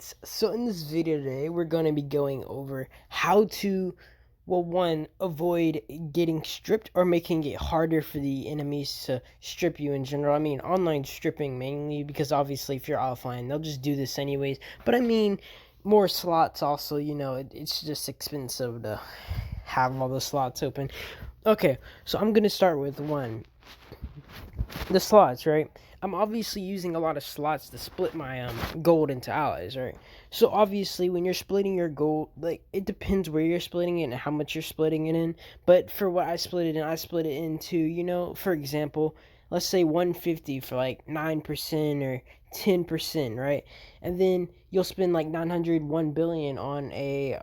guys, so in this video today we're going to be going over how to, well, one, avoid getting stripped or making it harder for the enemies to strip you in general. I mean online stripping mainly, because obviously if you're offline they'll just do this anyways, but I mean more slots also, it's just expensive to have all the slots open. Okay, so I'm going to start with one, the slots, right? I'm obviously using a lot of slots to split my gold into allies, right? So obviously when you're splitting your gold, like, it depends where you're splitting it and how much you're splitting it in. But for what I split it in, I split it into, for example, let's say 150 for like 9% or 10%, right? And then you'll spend like 901 billion on a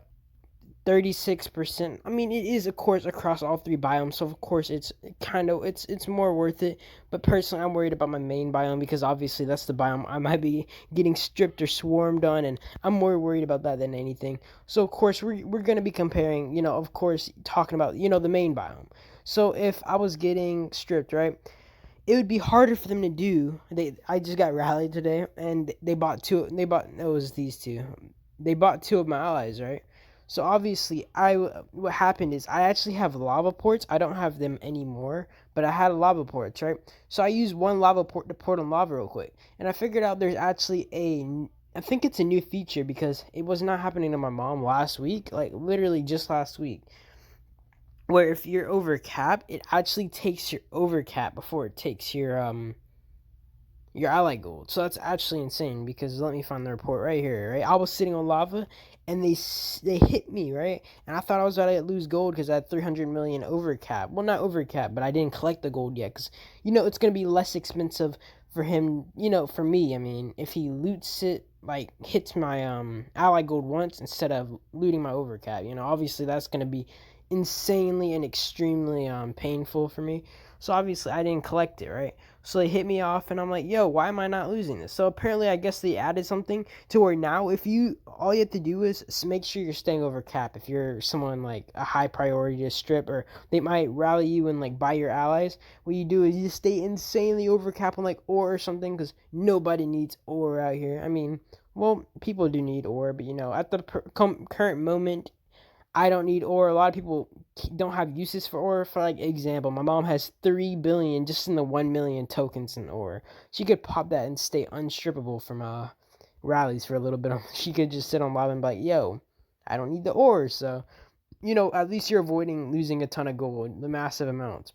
36%. I mean, it is of course across all three biomes, so of course it's more worth it. But personally, I'm worried about my main biome, because obviously that's the biome I might be getting stripped or swarmed on, and I'm more worried about that than anything. So of course we're gonna be comparing, of course talking about the main biome. So if I was getting stripped, right, it would be harder for them to do. I just got rallied today, and they bought two. They bought it was these two. They bought two of my allies, right? So obviously, what happened is I actually have lava ports. I don't have them anymore, but I had lava ports, right? So I used one lava port to port on lava real quick, and I figured out there's actually I think it's a new feature, because it was not happening to my mom last week, like literally just last week, where if you're over cap, it actually takes your over cap before it takes your ally gold. So that's actually insane, because let me find the report right here, right? I was sitting on lava and they hit me, right? And I thought I was about to lose gold because I had 300 million over cap. Well, not over cap, but I didn't collect the gold yet, because it's going to be less expensive for him, for me. I mean, if he loots it, like hits my ally gold once instead of looting my over cap, obviously that's going to be insanely and extremely painful for me. So obviously I didn't collect it, right? So they hit me off, and I'm like, yo, why am I not losing this? So apparently I guess they added something to where now if you all you have to do is make sure you're staying over cap. If you're someone like a high priority to strip, or they might rally you and like buy your allies, what you do is you stay insanely over cap on like ore or something, because nobody needs ore out here. I mean, well, people do need ore, but at the current moment, I don't need ore. A lot of people don't have uses for ore. For like example, my mom has 3 billion just in the 1 million tokens in ore. She could pop that and stay unstrippable from rallies for a little bit. She could just sit on lava and be like, yo, I don't need the ore. So, at least you're avoiding losing a ton of gold, the massive amounts.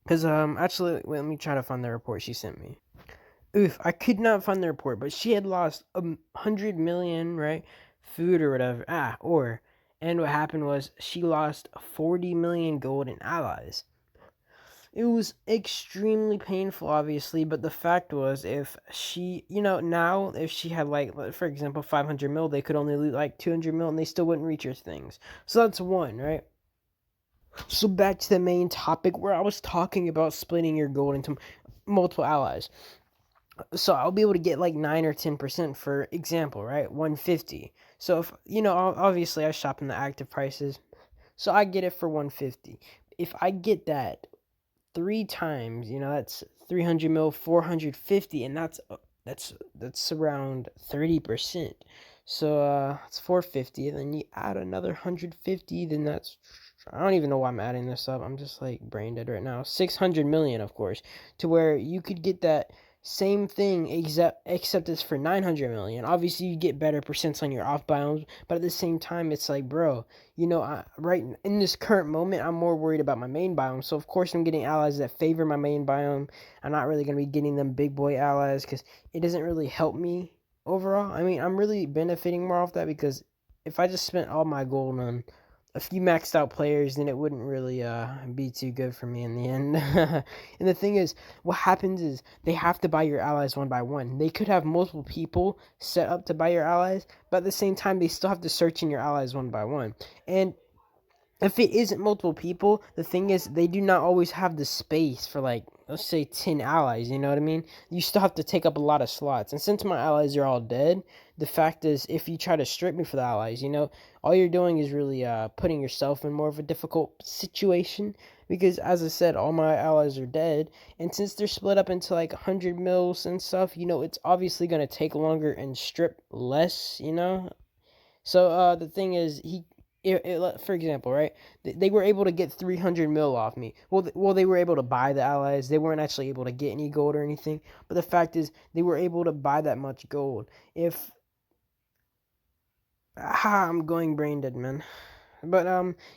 Because actually, wait, let me try to find the report she sent me. Oof, I could not find the report, but she had lost 100 million, right? Food or whatever. Ore. And what happened was she lost 40 million gold in allies. It was extremely painful, obviously, but the fact was, if she, now, if she had, like, for example, 500 mil, they could only loot, like, 200 mil, and they still wouldn't reach her things. So that's one, right? So back to the main topic, where I was talking about splitting your gold into multiple allies. So I'll be able to get like 9 or 10%, for example, right? 150. So if obviously I shop in the active prices, so I get it for 150. If I get that 3 times, that's 300 mil, 450, and that's around 30%. So it's 450, and then you add another 150, then that's, I don't even know why I'm adding this up. I'm just like brain dead right now. 600 million, of course, to where you could get that same thing, except it's for 900 million. Obviously you get better percents on your off biomes, but at the same time it's like, bro, right in this current moment I'm more worried about my main biome. So of course I'm getting allies that favor my main biome. I'm not really going to be getting them big boy allies, because it doesn't really help me overall. I mean, I'm really benefiting more off that, because if I just spent all my gold on a few maxed out players, then it wouldn't really be too good for me in the end. And the thing is, what happens is they have to buy your allies one by one. They could have multiple people set up to buy your allies, but at the same time they still have to search in your allies one by one. And if it isn't multiple people, the thing is they do not always have the space for, like, let's say 10 allies, you know what I mean? You still have to take up a lot of slots. And since my allies are all dead, the fact is, if you try to strip me for the allies, all you're doing is really putting yourself in more of a difficult situation, because as I said, all my allies are dead, and since they're split up into like 100 mils and stuff, it's obviously gonna take longer and strip less. So the thing is, for example, right? They were able to get 300 mil off me. Well, they were able to buy the allies. They weren't actually able to get any gold or anything. But the fact is, they were able to buy that much gold. I'm going brain dead, man. But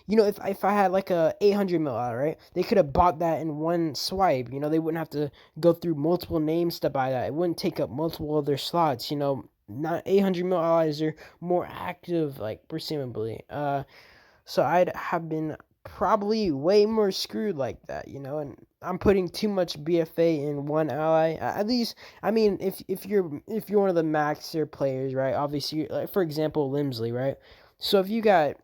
if I had like a 800 mil ally, right? They could have bought that in one swipe. They wouldn't have to go through multiple names to buy that. It wouldn't take up multiple other slots. Not 800 mil allies are more active, like presumably. So I'd have been probably way more screwed like that. And I'm putting too much BFA in one ally. At least, I mean, if you're one of the maxer players, right? Obviously, like for example, Limsley, right? So if you got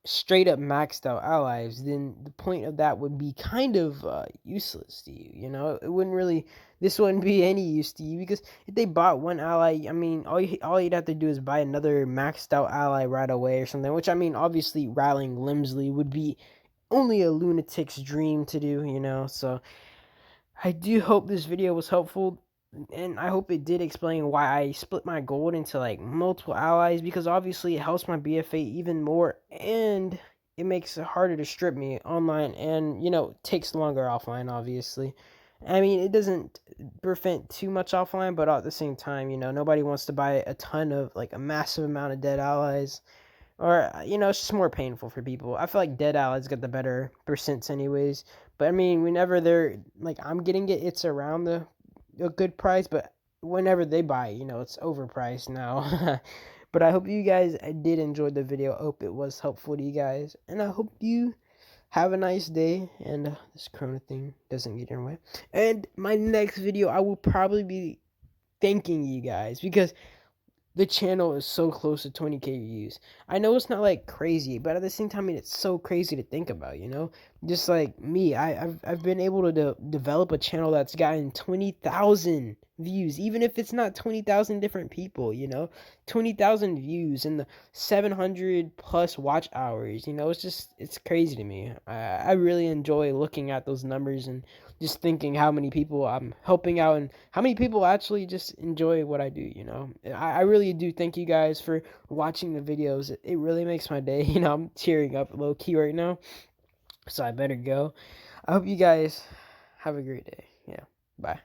straight up maxed out allies, then the point of that would be kind of useless to you. It wouldn't really. This wouldn't be any use to you because if they bought one ally, I mean, all you'd have to do is buy another maxed out ally right away or something. Which I mean, obviously, rallying Limsley would be only a lunatic's dream to do. So I do hope this video was helpful, and I hope it did explain why I split my gold into like multiple allies, because obviously it helps my BFA even more, and it makes it harder to strip me online, and takes longer offline. Obviously, I mean, it doesn't prevent too much offline, but at the same time, nobody wants to buy a ton of like a massive amount of dead allies. Or, it's just more painful for people. I feel like dead allies get the better percents anyways. But I mean, whenever they're like I'm getting it, it's around a good price. But whenever they buy, it's overpriced now. But I hope you guys did enjoy the video. I hope it was helpful to you guys, and I hope you have a nice day. And this Corona thing doesn't get in your way. And my next video, I will probably be thanking you guys because the channel is so close to 20K views. I know it's not like crazy, but at the same time, it's so crazy to think about. Just like me, I've been able to develop a channel that's gotten 20,000 views, even if it's not 20,000 different people. 20,000 views and the 700 plus watch hours. It's crazy to me. I really enjoy looking at those numbers and just thinking how many people I'm helping out and how many people actually just enjoy what I do. I really do thank you guys for watching the videos. It really makes my day. I'm tearing up low key right now, so I better go. I hope you guys have a great day. Yeah, bye.